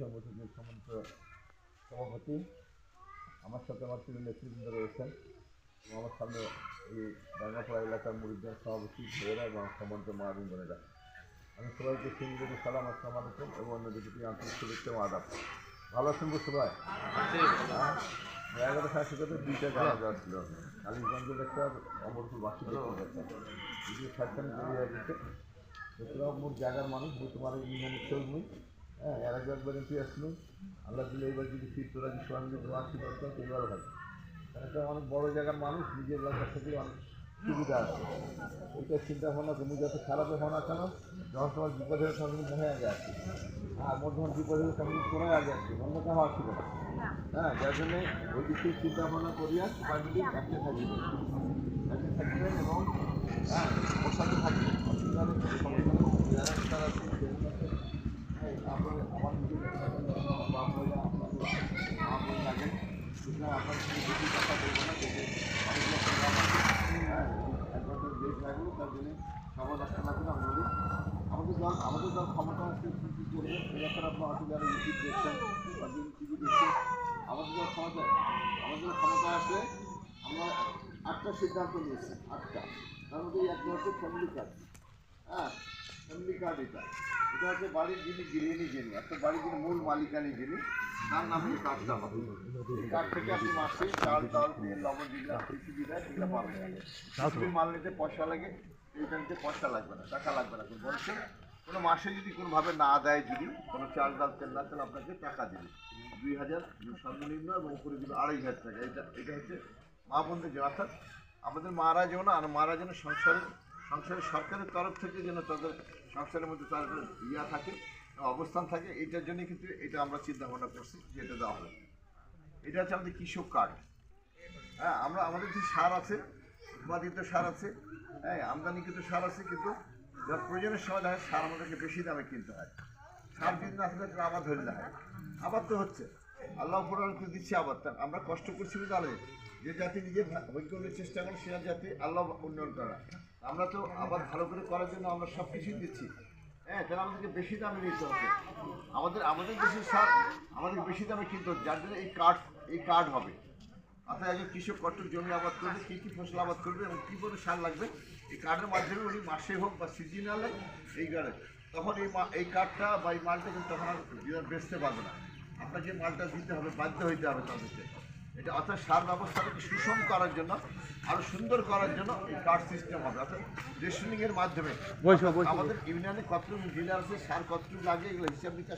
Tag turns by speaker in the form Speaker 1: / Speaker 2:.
Speaker 1: সংগঠনের সমন্ত সভাপতি, আমার সাথে আমার প্রিয় নেতৃবৃন্দ রয়েছেন এবং আমার সামনে এই ডাঙ্গাপাড়া এলাকার মুরিদদের সভাপতি ভাইয়েরা এবং সমন্ত মহাজন বোনেরা, আমি সবাইকে সিংহদের সালাম, আসসালামু আলাইকুম এবং অন্য দুটি আন্তরিক শুভেচ্ছা ও আদাব। ভালো আছেন সবাই? 11:30 দুইটা জানা যাওয়া ছিল কালীগঞ্জের একটা অমরপুর বাসী যদি সাতখানে বেরিয়ে গেছে সুতরাং মোট জায়গার মানুষ তোমার ইউনিয়নের চলবই। হ্যাঁ, এর আগে একবার এমপি আসলো, আল্লাহ দিলে এবার যদি ফিট তোরা যদি সবাই মিলে দোয়া কি দরকার এবারও হয়। একটা অনেক বড় জায়গার মানুষ, নিজের এলাকার থেকে অনেক সুবিধা আছে। ওইটা চিন্তা ভাবনা তুমি যাতে খারাপে হওয়া না কেন, যখন তোমার বিপদের সঙ্গে মনে আগে আসছে, আর মোট যখন বিপদের সঙ্গে তোরাই আগে আসছে, অন্য কেন আসছিল না। হ্যাঁ, যার জন্যে ওই দিক থেকে চিন্তা ভাবনা করিয়া সবাই মিলে একসাথে থাকবেন এবং হ্যাঁ ওর সাথে থাকবেন। অসুবিধা নেই, যারা তারা আপনার আমার নিজের থাকেন, সুতরাং আপনার সঙ্গে বেশি কথা বলবো না, দেখে অনেকগুলো প্রোগ্রাম আছে, হ্যাঁ একমাত্র দেশ লাগলো, তার জন্য সবার রাস্তা লাগবে না। আমাদের দল ক্ষমতা আসছে কী করবে এলাকার আপনার হয়তো যারা ইউটিউব দেখছেন বা টিভি দেখছেন, আমাদের দল ক্ষমতা আসলে আমরা 8টা সিদ্ধান্ত নিয়েছি, 8টা। তার মধ্যে একটা হচ্ছে ফ্যামিলি কার্ড। হ্যাঁ, ফ্যামিলি কার্ড এটা হচ্ছে বাড়ির যিনি গৃহিণী, যিনি একটা বাড়ির যিনি মূল মালিকানি যিনি, তার নামে এই কার্ডটা হবে। এই কার্ড থেকে আপনি মাসে চাল, ডাল, তেল, লবণ যেগুলো সুবিধা সেগুলো পাবেন। কিছু মাল নিতে পয়সা লাগে, এইটা নিতে পয়সা লাগবে না, টাকা লাগবে না। বলছেন কোনো মাসে যদি কোনোভাবে না দেয়, যদি কোনো চাল, ডাল, তেল না, তাহলে আপনাকে টাকা দেবে 2000 সর্বনিম্ন এবং উপরে দিল 2500 টাকা। এটা হচ্ছে মা বোনদের জন্য, অর্থাৎ আমাদের মারা যেন আর মারা যেন সংসারের সরকারের তরফ থেকে যেন তাদের সংসারের মধ্যে তার থাকে, অবস্থান থাকে, এইটার জন্য কিন্তু এটা আমরা চিন্তা ভাবনা করছি যে এটা দেওয়া হবে। এটা হচ্ছে আমাদের কৃষক কার্ড। হ্যাঁ, আমাদের যে সার আছে, উৎপাদিত সার আছে, হ্যাঁ আমদানিকৃত সার আছে, কিন্তু যা প্রয়োজনের সময় দেখা সার আমাদেরকে বেশি দামে কিনতে হয়। সার যদি না থাকলে আবার ধরে না হয়। আবার তো হচ্ছে আল্লাহ উপরে দিচ্ছে আবারটা, আমরা কষ্ট করছি তাহলে যে জাতি নিজের বৈজ্ঞানিক চেষ্টা করে সে জাতি আল্লাহ উন্নয়ন করা। আমরা তো আবার ভালো করে করার জন্য আমরা সব কিছুই দিচ্ছি। হ্যাঁ, তাহলে আমাদেরকে বেশি দামে নিতে হবে। আমাদের দেশের সার আমাদের বেশি দামে কিনতে হবে, যার জন্য এই কার্ড হবে। অর্থাৎ একজন কৃষক কত জমি আবাদ করবে, কী কী ফসল আবাদ করবে এবং কী করে সার লাগবে, এই কার্ডের মাধ্যমে উনি মাসে হোক বা সিজনালে এই কার্ডে তখন এই কার্ডটা বা এই মালটা কিন্তু তখন আর বেচতে পারবে না, আপনাকে মালটা দিতে হবে, বাধ্য হইতে হবে তাদেরকে। এটা অর্থাৎ সার ব্যবস্থাটাকে সুষম করার জন্য, আরও সুন্দর করার জন্য এই কার্ড সিস্টেম হবে। অর্থাৎ রেশনিংয়ের মাধ্যমে আমাদের ইউনিয়নে কতটুকু ডিলার আছে, সার কতটুকু লাগে, এগুলো হিসাব নিকাশ